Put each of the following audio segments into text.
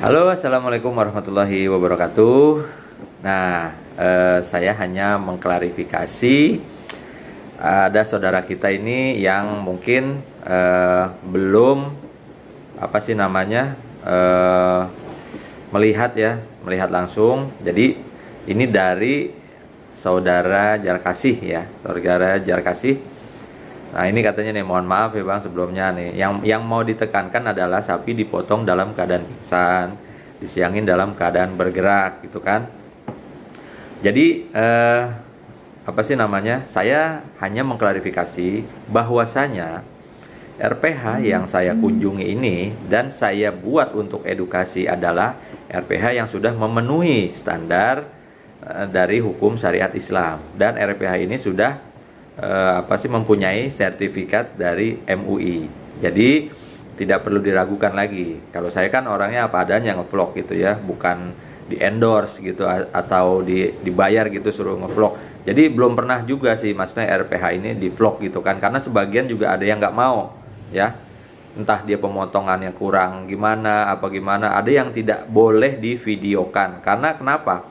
Halo, assalamualaikum warahmatullahi wabarakatuh. Nah, saya hanya mengklarifikasi ada saudara kita ini yang mungkin belum melihat langsung. Jadi ini dari saudara Jarkasih ya, saudara Jarkasih. Nah ini katanya nih, mohon maaf ya Bang sebelumnya nih, yang mau ditekankan adalah sapi dipotong dalam keadaan pingsan, disiangin dalam keadaan bergerak gitu kan. Jadi saya hanya mengklarifikasi bahwasanya RPH yang saya kunjungi ini dan saya buat untuk edukasi adalah RPH yang sudah memenuhi standar dari hukum syariat Islam, dan RPH ini sudah mempunyai sertifikat dari MUI. Jadi tidak perlu diragukan lagi. Kalau saya kan orangnya apa adanya ngevlog gitu ya, bukan di endorse gitu atau dibayar gitu suruh ngevlog. Jadi belum pernah juga sih maksudnya RPH ini di vlog gitu kan, karena sebagian juga ada yang nggak mau ya, entah dia pemotongannya kurang gimana ada yang tidak boleh divideokan. Karena kenapa?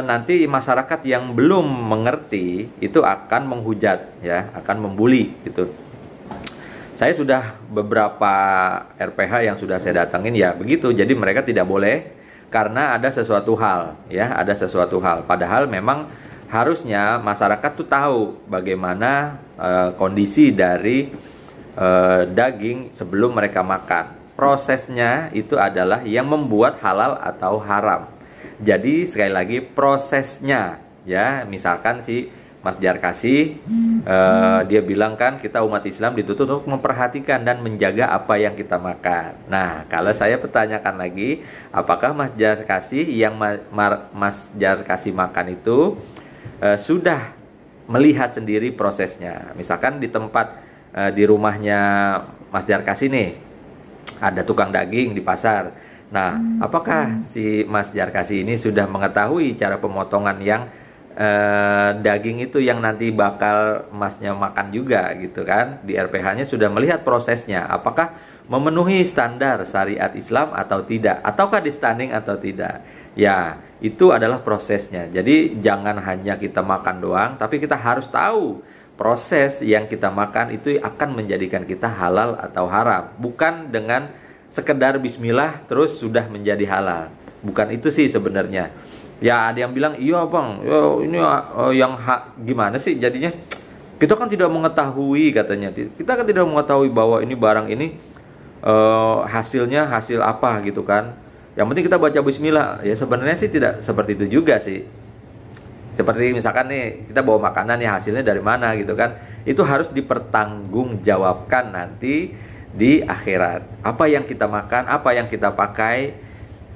Nanti masyarakat yang belum mengerti itu akan menghujat ya, akan membuli gitu. Saya sudah beberapa RPH yang sudah saya datangin ya begitu. Jadi mereka tidak boleh karena ada sesuatu hal ya, ada sesuatu hal. Padahal memang harusnya masyarakat tuh tahu bagaimana kondisi dari daging sebelum mereka makan. Prosesnya itu adalah yang membuat halal atau haram. Jadi sekali lagi prosesnya ya, misalkan si Mas Jarkasih dia bilang kan kita umat Islam dituntut untuk memperhatikan dan menjaga apa yang kita makan. Nah kalau saya pertanyakan lagi, apakah Mas Jarkasih yang Mas Jarkasih makan itu sudah melihat sendiri prosesnya? Misalkan di tempat di rumahnya Mas Jarkasih nih ada tukang daging di pasar. Nah, apakah si Mas Jarkasih ini sudah mengetahui cara pemotongan yang daging itu yang nanti bakal Masnya makan juga gitu kan? Di RPH-nya sudah melihat prosesnya, apakah memenuhi standar syariat Islam atau tidak, ataukah di stunning atau tidak? Ya, itu adalah prosesnya. Jadi jangan hanya kita makan doang, tapi kita harus tahu proses yang kita makan itu akan menjadikan kita halal atau haram, bukan dengan sekedar bismillah terus sudah menjadi halal. Bukan itu sih sebenarnya. Ya ada yang bilang, iya bang, ini gimana sih jadinya? Kita kan tidak mengetahui katanya. Kita kan tidak mengetahui bahwa ini barang ini hasilnya hasil apa gitu kan. Yang penting kita baca bismillah. Ya sebenarnya sih tidak seperti itu juga sih. Seperti misalkan nih kita bawa makanan nih, hasilnya dari mana gitu kan. Itu harus dipertanggungjawabkan nanti di akhirat. Apa yang kita makan, apa yang kita pakai,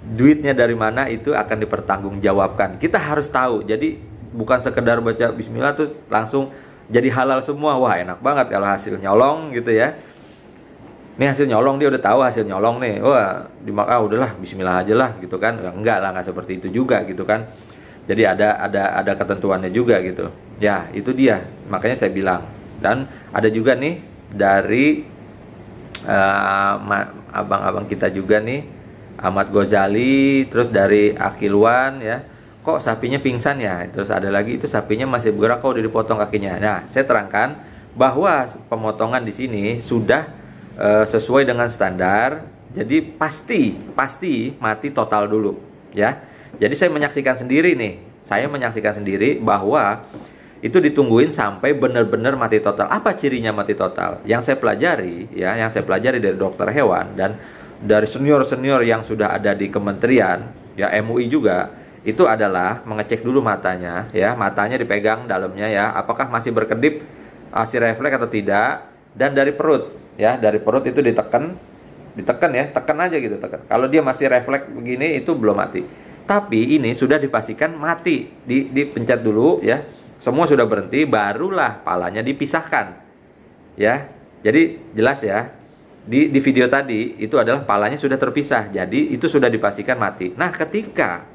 duitnya dari mana, itu akan dipertanggungjawabkan. Kita harus tahu. Jadi bukan sekedar baca bismillah terus langsung jadi halal semua. Wah enak banget kalau hasil nyolong gitu ya. Ini hasil nyolong, dia udah tahu hasil nyolong nih. Wah dimakan udahlah bismillah aja lah gitu kan. Enggak lah, enggak seperti itu juga gitu kan. Jadi ada ketentuannya juga gitu. Ya itu dia. Makanya saya bilang. Dan ada juga nih dari abang-abang kita juga nih, Ahmad Ghazali, terus dari Akilwan ya, kok sapinya pingsan ya, terus ada lagi itu sapinya masih bergerak kok udah dipotong kakinya. Nah saya terangkan bahwa pemotongan di sini sudah sesuai dengan standar, jadi pasti mati total dulu ya. Jadi saya menyaksikan sendiri bahwa itu ditungguin sampai benar-benar mati total. Apa cirinya mati total? Yang saya pelajari dari dokter hewan dan dari senior-senior yang sudah ada di kementerian, ya MUI juga, itu adalah mengecek dulu matanya, ya, matanya dipegang dalamnya ya, apakah masih berkedip, masih refleks atau tidak, dan dari perut, ya, dari perut itu ditekan ya, tekan aja gitu, tekan. Kalau dia masih refleks begini itu belum mati. Tapi ini sudah dipastikan mati, dipencet dulu ya. Semua sudah berhenti, barulah palanya dipisahkan. Ya. Jadi jelas ya. Di video tadi itu adalah palanya sudah terpisah. Jadi itu sudah dipastikan mati. Nah, ketika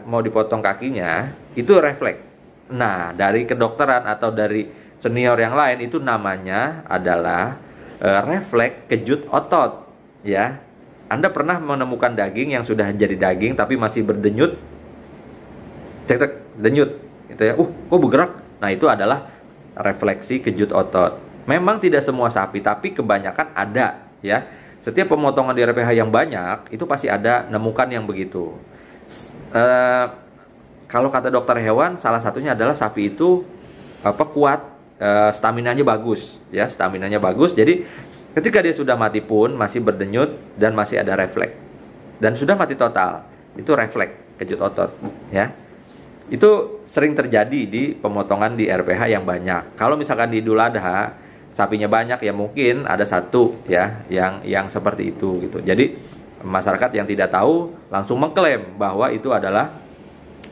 mau dipotong kakinya, itu refleks. Nah, dari kedokteran atau dari senior yang lain itu namanya adalah refleks kejut otot, ya. Anda pernah menemukan daging yang sudah jadi daging tapi masih berdenyut, cek denyut, gitu ya. Kok bergerak? Nah, itu adalah refleksi kejut otot. Memang tidak semua sapi, tapi kebanyakan ada, ya. Setiap pemotongan di RPH yang banyak itu pasti ada nemukan yang begitu. Kalau kata dokter hewan, salah satunya adalah sapi itu kuat, staminanya bagus, ya, staminanya bagus. Jadi ketika dia sudah mati pun masih berdenyut dan masih ada refleks. Dan sudah mati total, itu refleks kejut otot, ya. Itu sering terjadi di pemotongan di RPH yang banyak. Kalau misalkan di Idul Adha sapinya banyak, ya mungkin ada satu, ya, yang seperti itu gitu. Jadi masyarakat yang tidak tahu langsung mengklaim bahwa itu adalah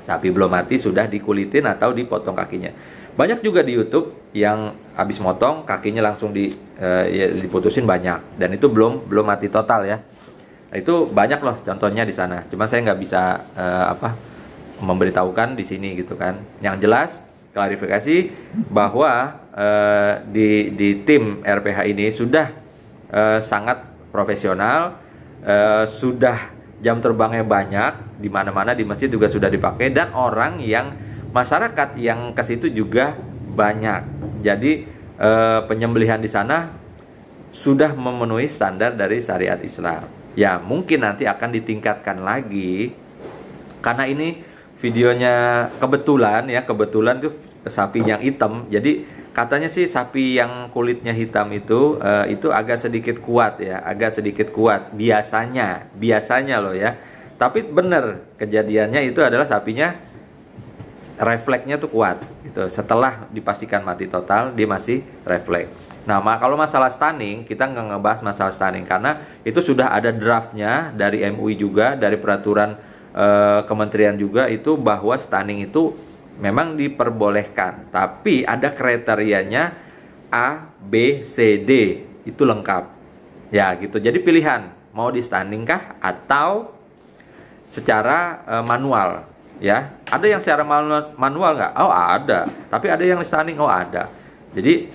sapi belum mati sudah dikulitin atau dipotong kakinya. Banyak juga di YouTube yang habis motong kakinya langsung diputusin banyak, dan itu belum mati total, ya. Nah, itu banyak loh contohnya di sana. Cuma saya nggak bisa memberitahukan di sini gitu kan. Yang jelas klarifikasi bahwa di tim RPH ini sudah sangat profesional, sudah jam terbangnya banyak, di mana-mana di masjid juga sudah dipakai, dan orang yang masyarakat yang ke situ juga banyak. Jadi penyembelihan di sana sudah memenuhi standar dari syariat Islam. Ya, mungkin nanti akan ditingkatkan lagi karena ini videonya kebetulan tuh sapi yang hitam. Jadi katanya sih sapi yang kulitnya hitam itu agak sedikit kuat, ya, agak sedikit kuat biasanya loh, ya. Tapi bener kejadiannya itu adalah sapinya refleksnya tuh kuat gitu. Setelah dipastikan mati total, dia masih refleks. Nah, kalau masalah stunning, kita nggak ngebahas masalah stunning karena itu sudah ada draftnya dari MUI juga, dari peraturan kementerian juga, itu bahwa stunning itu memang diperbolehkan, tapi ada kriterianya A, B, C, D, itu lengkap, ya gitu. Jadi pilihan mau di stunning kah atau secara manual. Ya, ada yang secara manual nggak? Oh, ada. Tapi ada yang stunning, oh ada. Jadi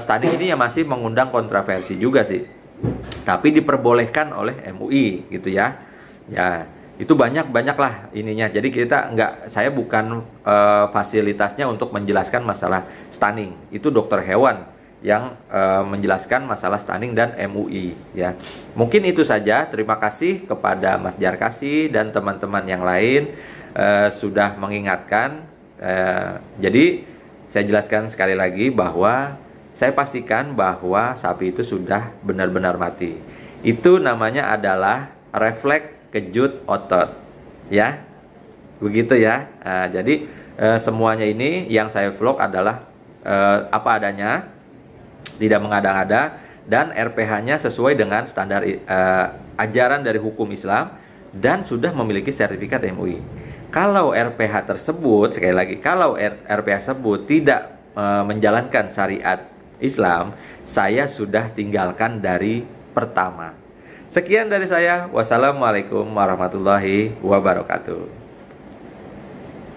stunning ini ya masih mengundang kontroversi juga sih. Tapi diperbolehkan oleh MUI gitu, ya. Ya, itu banyak lah ininya. Jadi saya bukan fasilitasnya untuk menjelaskan masalah stunning. Itu dokter hewan yang menjelaskan masalah stunning dan MUI, ya. Mungkin itu saja. Terima kasih kepada Mas Jarkasi dan teman-teman yang lain sudah mengingatkan. Jadi saya jelaskan sekali lagi bahwa saya pastikan bahwa sapi itu sudah benar-benar mati. Itu namanya adalah refleks kejut otot, ya. Begitu, ya. Jadi semuanya ini yang saya vlog adalah apa adanya, tidak mengada-ngada, dan RPH-nya sesuai dengan standar ajaran dari hukum Islam dan sudah memiliki sertifikat MUI. Kalau RPH tersebut, sekali lagi, kalau RPH tersebut tidak menjalankan syariat Islam, saya sudah tinggalkan dari pertama. Sekian dari saya. Wassalamualaikum warahmatullahi wabarakatuh.